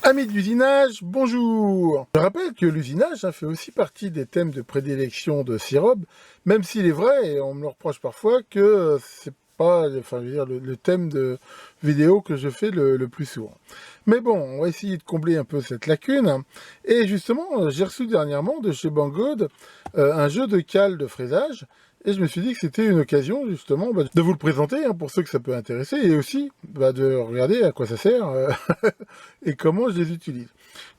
Amis de l'usinage, bonjour. Je rappelle que l'usinage fait aussi partie des thèmes de prédilection de Sirob, même s'il est vrai, et on me le reproche parfois, que c'est pas le thème de vidéo que je fais le plus souvent. Mais bon, on va essayer de combler un peu cette lacune. Et justement, j'ai reçu dernièrement de chez Banggood un jeu de cale de fraisage. Et je me suis dit que c'était une occasion justement de vous le présenter pour ceux que ça peut intéresser et aussi de regarder à quoi ça sert et comment je les utilise.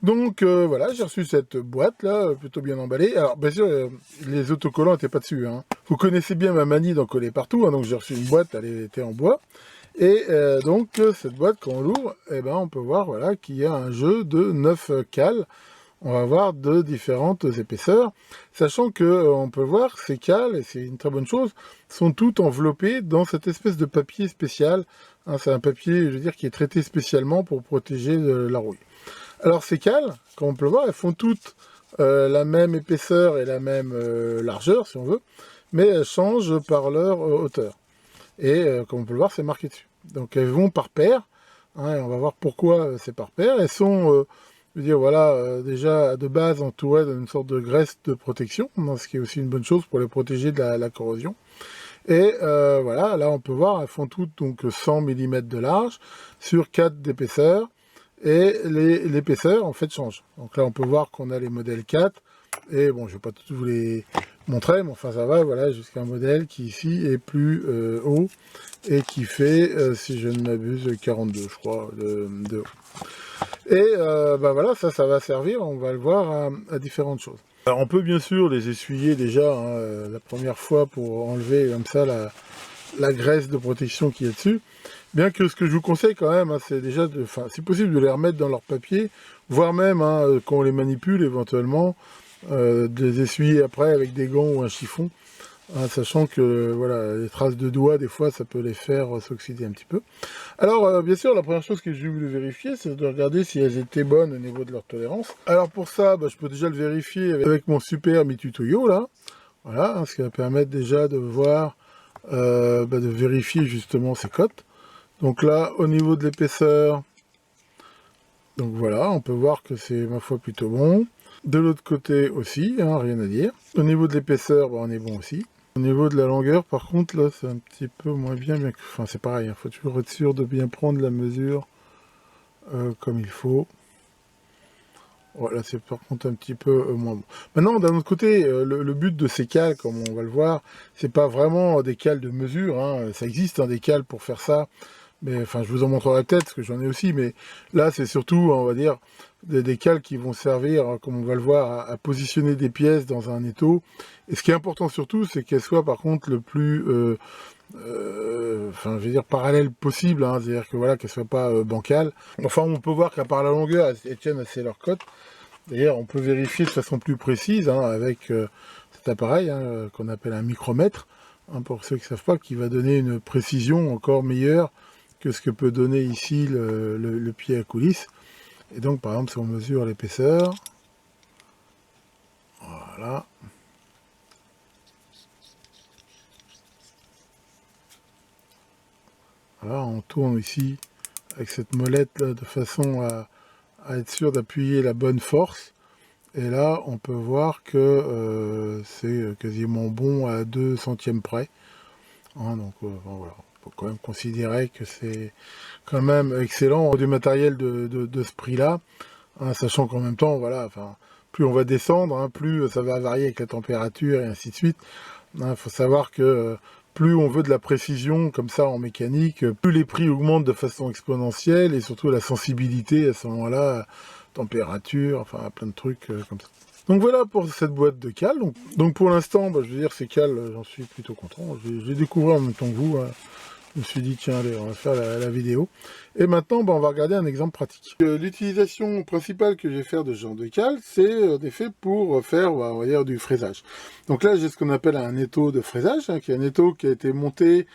Donc voilà, j'ai reçu cette boîte là, plutôt bien emballée. Alors bien sûr, les autocollants n'étaient pas dessus. Vous connaissez bien ma manie d'en coller partout, donc j'ai reçu une boîte, elle était en bois. Et donc cette boîte, quand on l'ouvre, on peut voir voilà, qu'il y a un jeu de 9 cales. On va voir de différentes épaisseurs, sachant que on peut voir ces cales, et c'est une très bonne chose, sont toutes enveloppées dans cette espèce de papier spécial. C'est un papier, je veux dire, qui est traité spécialement pour protéger la rouille. Alors ces cales, comme on peut le voir, elles font toutes la même épaisseur et la même largeur, si on veut, mais elles changent par leur hauteur. Et comme on peut le voir, c'est marqué dessus. Donc elles vont par paire, et on va voir pourquoi c'est par paire. Elles sont... je veux dire, voilà, déjà de base entouré d'une sorte de graisse de protection, ce qui est aussi une bonne chose pour les protéger de la corrosion. Et voilà, là on peut voir, elles font toutes donc 100 mm de large sur 4 d'épaisseur, et l'épaisseur en fait change. Donc là on peut voir qu'on a les modèles 4, et bon je vais pas tous vous les montrer, mais enfin ça va, voilà, jusqu'à un modèle qui ici est plus haut, et qui fait, si je ne m'abuse, 42 je crois, de haut. Et voilà, ça va servir, on va le voir, à différentes choses. Alors on peut bien sûr les essuyer déjà la première fois pour enlever comme ça la graisse de protection qui est dessus. Bien que ce que je vous conseille quand même, c'est déjà, si possible, de les remettre dans leur papier, voire même quand on les manipule éventuellement, de les essuyer après avec des gants ou un chiffon. Sachant que voilà, les traces de doigts, des fois, ça peut les faire s'oxyder un petit peu. Alors, bien sûr, la première chose que j'ai voulu vérifier, c'est de regarder si elles étaient bonnes au niveau de leur tolérance. Alors pour ça, je peux déjà le vérifier avec mon super Mitutoyo, là. Voilà, ce qui va permettre déjà de voir, de vérifier justement ces cotes. Donc là, au niveau de l'épaisseur, donc voilà, on peut voir que c'est, ma foi, plutôt bon. De l'autre côté aussi, rien à dire. Au niveau de l'épaisseur, on est bon aussi. Au niveau de la longueur, par contre, là, c'est un petit peu moins bien que... Enfin, c'est pareil, faut toujours être sûr de bien prendre la mesure comme il faut. Voilà, c'est par contre un petit peu moins bon. Maintenant, d'un autre côté, le but de ces cales, comme on va le voir, c'est pas vraiment des cales de mesure. Ça existe, des cales pour faire ça. Mais enfin, je vous en montrerai peut-être, parce que j'en ai aussi. Mais là, c'est surtout, on va dire, des cales qui vont servir, comme on va le voir, à positionner des pièces dans un étau. Et ce qui est important surtout, c'est qu'elles soient par contre le plus... je veux dire parallèle possible, c'est-à-dire que voilà, qu'elles soient pas bancales. Enfin, on peut voir qu'à part la longueur, elles tiennent assez leur cote. D'ailleurs, on peut vérifier de façon plus précise avec cet appareil qu'on appelle un micromètre, pour ceux qui ne savent pas, qui va donner une précision encore meilleure que ce que peut donner ici le pied à coulisse. Et donc, par exemple, si on mesure l'épaisseur, voilà. Voilà, on tourne ici avec cette molette là, de façon à être sûr d'appuyer la bonne force. Et là, on peut voir que c'est quasiment bon à 2 centièmes près. Donc voilà, on peut quand même considérer que c'est quand même excellent du matériel de ce prix-là, sachant qu'en même temps, voilà, plus on va descendre, plus ça va varier avec la température et ainsi de suite. Faut savoir que plus on veut de la précision comme ça en mécanique, plus les prix augmentent de façon exponentielle et surtout la sensibilité à ce moment-là, température, enfin plein de trucs comme ça. Donc voilà pour cette boîte de cales. Donc pour l'instant, je veux dire, ces cales, j'en suis plutôt content. Je les découvert en même temps que vous. Je me suis dit, tiens, allez, on va faire la vidéo. Et maintenant, on va regarder un exemple pratique. L'utilisation principale que je vais faire de ce genre de cale, c'est en effet pour faire, on va dire, du fraisage. Donc là, j'ai ce qu'on appelle un étau de fraisage, qui est un étau qui a été monté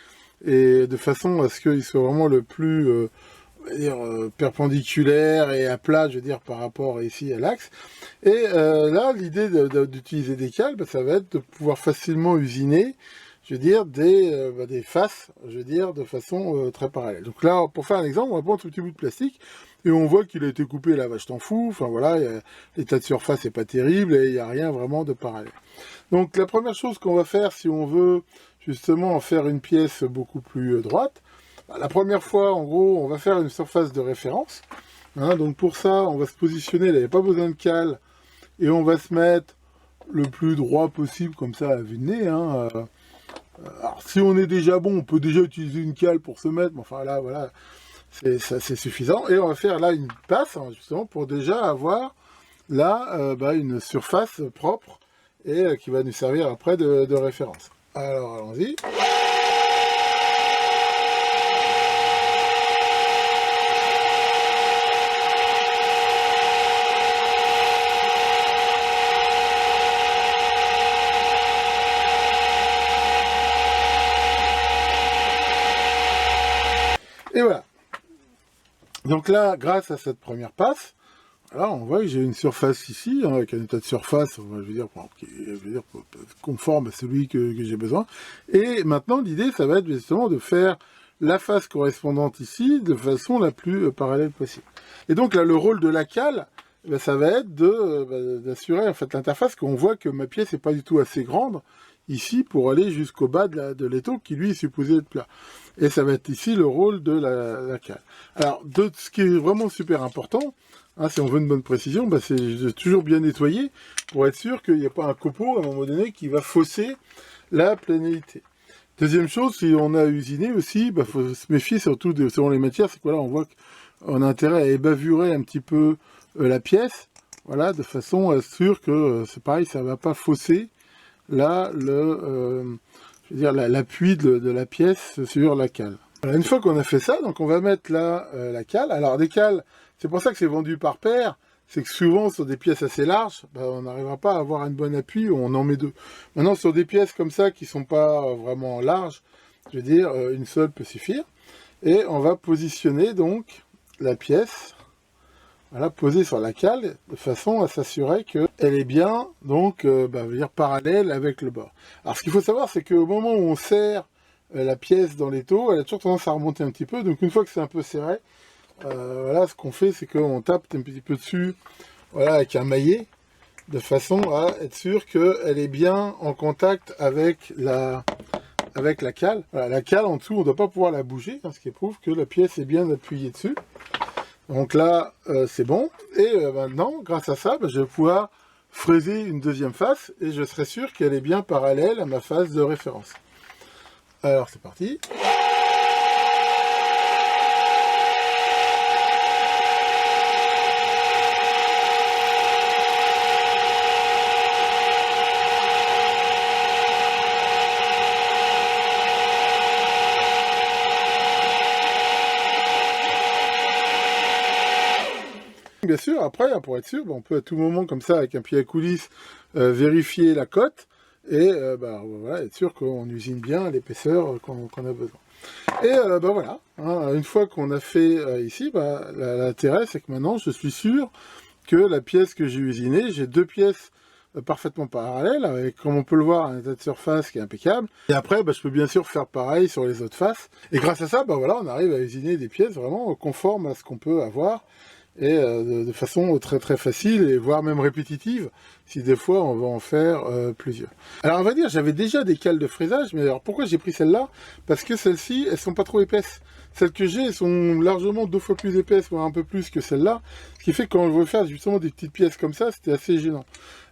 et de façon à ce qu'il soit vraiment le plus on va dire, perpendiculaire et à plat, je veux dire, par rapport ici à l'axe. Et là, l'idée d'utiliser des cales, ça va être de pouvoir facilement usiner, je veux dire, des faces, je veux dire, de façon très parallèle. Donc là, pour faire un exemple, on va prendre ce petit bout de plastique. Et on voit qu'il a été coupé, là, je t'en fous. Enfin voilà, l'état de surface n'est pas terrible et il n'y a rien vraiment de parallèle. Donc la première chose qu'on va faire si on veut justement en faire une pièce beaucoup plus droite, la première fois, en gros, on va faire une surface de référence. Hein, donc pour ça, on va se positionner, là, il n'y a pas besoin de cale, et on va se mettre le plus droit possible, comme ça, à vue de nez. Hein. Alors si on est déjà bon, on peut déjà utiliser une cale pour se mettre, mais enfin là, voilà, c'est suffisant. Et on va faire là une passe, hein, justement, pour déjà avoir là une surface propre, et qui va nous servir après de référence. Alors allons-y. Et voilà. Donc là, grâce à cette première passe, alors on voit que j'ai une surface ici, hein, avec un état de surface, je veux dire conforme à celui que j'ai besoin. Et maintenant, l'idée, ça va être justement de faire la face correspondante ici de façon la plus parallèle possible. Et donc là, le rôle de la cale, ça va être d'assurer en fait l'interface, qu'on voit que ma pièce n'est pas du tout assez grande ici pour aller jusqu'au bas de l'étau qui lui est supposé être plat. Et ça va être ici le rôle de la cale. Alors, ce qui est vraiment super important, hein, si on veut une bonne précision, c'est de toujours bien nettoyer pour être sûr qu'il n'y a pas un copeau à un moment donné qui va fausser la planéité. Deuxième chose, si on a usiné aussi, faut se méfier surtout selon les matières, c'est que là on voit qu'on a intérêt à ébavurer un petit peu la pièce, voilà, de façon à être sûr que c'est pareil, ça ne va pas fausser là l'appui de la pièce sur la cale. Voilà, une fois qu'on a fait ça, donc on va mettre là la cale. Alors des cales, c'est pour ça que c'est vendu par paire, c'est que souvent sur des pièces assez larges, on n'arrivera pas à avoir un bon appui, on en met deux. Maintenant sur des pièces comme ça qui sont pas vraiment larges, je veux dire une seule peut suffire. Et on va positionner donc la pièce, voilà, posée sur la cale, de façon à s'assurer qu'elle est bien, donc, parallèle avec le bord. Alors, ce qu'il faut savoir, c'est qu'au moment où on serre la pièce dans l'étau, elle a toujours tendance à remonter un petit peu. Donc, une fois que c'est un peu serré, voilà, ce qu'on fait, c'est qu'on tape un petit peu dessus, voilà, avec un maillet, de façon à être sûr qu'elle est bien en contact avec la cale. Voilà, la cale en dessous, on ne doit pas pouvoir la bouger, hein, ce qui prouve que la pièce est bien appuyée dessus. Donc là, c'est bon. Et maintenant, grâce à ça, je vais pouvoir fraiser une deuxième face et je serai sûr qu'elle est bien parallèle à ma face de référence. Alors, c'est parti. Bien sûr, après, pour être sûr, on peut à tout moment, comme ça, avec un pied à coulisse, vérifier la cote et voilà, être sûr qu'on usine bien l'épaisseur qu'on a besoin. Et voilà, hein, une fois qu'on a fait ici, l'intérêt, c'est que maintenant, je suis sûr que la pièce que j'ai usinée, j'ai deux pièces parfaitement parallèles, avec, comme on peut le voir, un état de surface qui est impeccable. Et après, je peux bien sûr faire pareil sur les autres faces. Et grâce à ça, voilà, on arrive à usiner des pièces vraiment conformes à ce qu'on peut avoir. Et de façon très très facile, et voire même répétitive, si des fois on va en faire plusieurs. Alors on va dire, j'avais déjà des cales de fraisage, mais alors pourquoi j'ai pris celle-là? Parce que celles-ci, elles sont pas trop épaisses. Celles que j'ai, elles sont largement 2 fois plus épaisses, voire un peu plus que celles-là, ce qui fait que quand on veut faire justement des petites pièces comme ça, c'était assez gênant.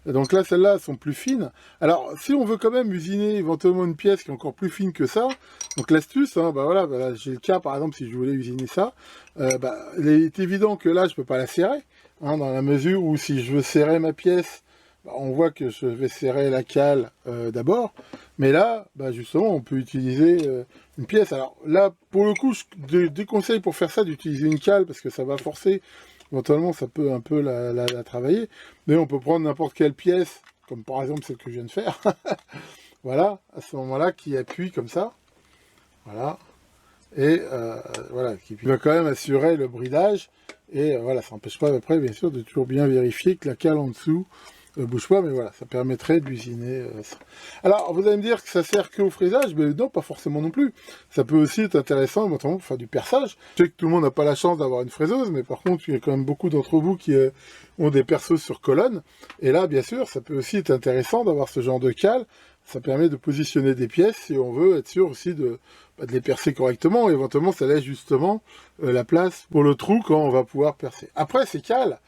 Et donc là, celles-là, elles sont plus fines. Alors, si on veut quand même usiner éventuellement une pièce qui est encore plus fine que ça, donc l'astuce, hein, voilà, j'ai le cas, par exemple, si je voulais usiner ça, il est évident que là, je peux pas la serrer, hein, dans la mesure où si je veux serrer ma pièce, on voit que je vais serrer la cale d'abord, mais là, justement, on peut utiliser une pièce. Alors là, pour le coup, je déconseille pour faire ça d'utiliser une cale, parce que ça va forcer. Éventuellement, ça peut un peu la travailler, mais on peut prendre n'importe quelle pièce, comme par exemple celle que je viens de faire, voilà, à ce moment-là, qui appuie comme ça, voilà, et voilà, qui va quand même assurer le bridage, et voilà, ça n'empêche pas après, bien sûr, de toujours bien vérifier que la cale en dessous ne bouge pas, mais voilà, ça permettrait d'usiner ça. Alors, vous allez me dire que ça sert que au fraisage, mais non, pas forcément non plus. Ça peut aussi être intéressant, notamment pour faire du perçage. Je sais que tout le monde n'a pas la chance d'avoir une fraiseuse, mais par contre, il y a quand même beaucoup d'entre vous qui ont des perceuses sur colonne. Et là, bien sûr, ça peut aussi être intéressant d'avoir ce genre de cale. Ça permet de positionner des pièces si on veut être sûr aussi de les percer correctement. Et éventuellement, ça laisse justement la place pour le trou quand on va pouvoir percer. Après, ces cales,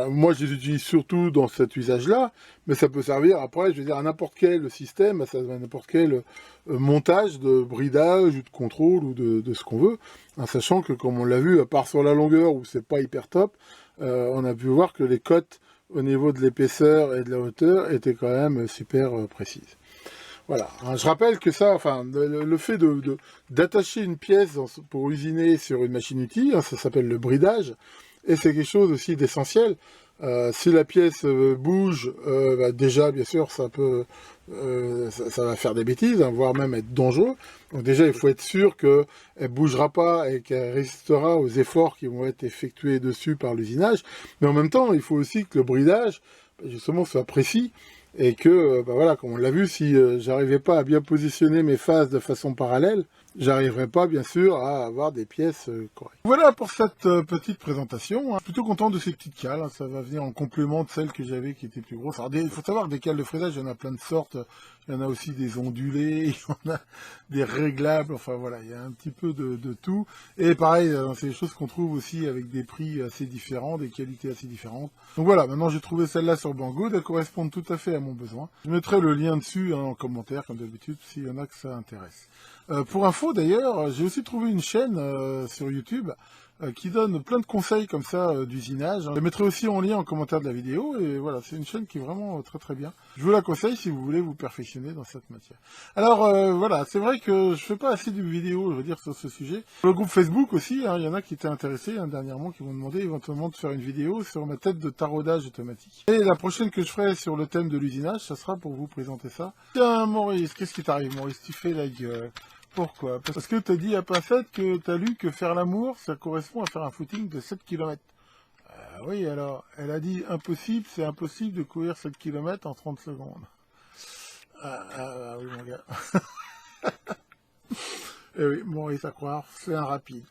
moi, je les utilise surtout dans cet usage-là, mais ça peut servir après, je veux dire, à n'importe quel système, à n'importe quel montage de bridage ou de contrôle ou de ce qu'on veut, en sachant que, comme on l'a vu, à part sur la longueur où c'est pas hyper top, on a pu voir que les cotes au niveau de l'épaisseur et de la hauteur étaient quand même super précises. Voilà, je rappelle que ça, enfin, le fait d'attacher une pièce pour usiner sur une machine-outil, ça s'appelle le bridage, et c'est quelque chose aussi d'essentiel. Si la pièce bouge, déjà, bien sûr, ça va faire des bêtises, voire même être dangereux. Donc déjà, il faut être sûr qu'elle ne bougera pas et qu'elle résistera aux efforts qui vont être effectués dessus par l'usinage. Mais en même temps, il faut aussi que le bridage, justement, soit précis. Et que, voilà, comme on l'a vu, si j'arrivais pas à bien positionner mes phases de façon parallèle, j'arriverais pas, bien sûr, à avoir des pièces correctes. Voilà pour cette petite présentation. Je suis plutôt content de ces petites cales. Ça va venir en complément de celles que j'avais qui étaient plus grosses. Alors, il faut savoir, des cales de fraisage, il y en a plein de sortes. Il y en a aussi des ondulés, il y en a des réglables. Enfin, voilà, il y a un petit peu de tout. Et pareil, c'est des choses qu'on trouve aussi avec des prix assez différents, des qualités assez différentes. Donc voilà, maintenant j'ai trouvé celle-là sur Banggood. Elle correspond tout à fait à mon besoin. Je mettrai le lien dessus en commentaire, comme d'habitude, s'il y en a que ça intéresse. Pour info d'ailleurs, j'ai aussi trouvé une chaîne sur YouTube qui donne plein de conseils comme ça d'usinage. Je mettrai aussi en lien en commentaire de la vidéo, et voilà, c'est une chaîne qui est vraiment très très bien. Je vous la conseille si vous voulez vous perfectionner dans cette matière. Alors voilà, c'est vrai que je fais pas assez de vidéos, je veux dire, sur ce sujet. Sur le groupe Facebook aussi, il y en a qui étaient intéressés dernièrement, qui m'ont demandé éventuellement de faire une vidéo sur ma tête de taraudage automatique. Et la prochaine que je ferai sur le thème de l'usinage, ça sera pour vous présenter ça. Tiens Maurice, qu'est-ce qui t'arrive Maurice? Tu fais la gueule. Pourquoi? Parce que t'as dit à Pincette que t'as lu que faire l'amour, ça correspond à faire un footing de 7 km. Oui, alors, elle a dit impossible, c'est impossible de courir 7 km en 30 secondes. Oui, mon gars. Eh oui, bon, et à croire, c'est un rapide.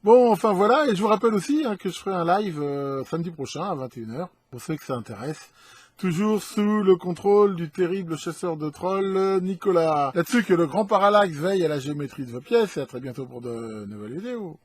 Bon, enfin voilà, et je vous rappelle aussi que je ferai un live samedi prochain à 21h, pour ceux que ça intéresse. Toujours sous le contrôle du terrible chasseur de trolls, Nicolas. Là-dessus que le grand parallaxe veille à la géométrie de vos pièces, et à très bientôt pour de nouvelles vidéos.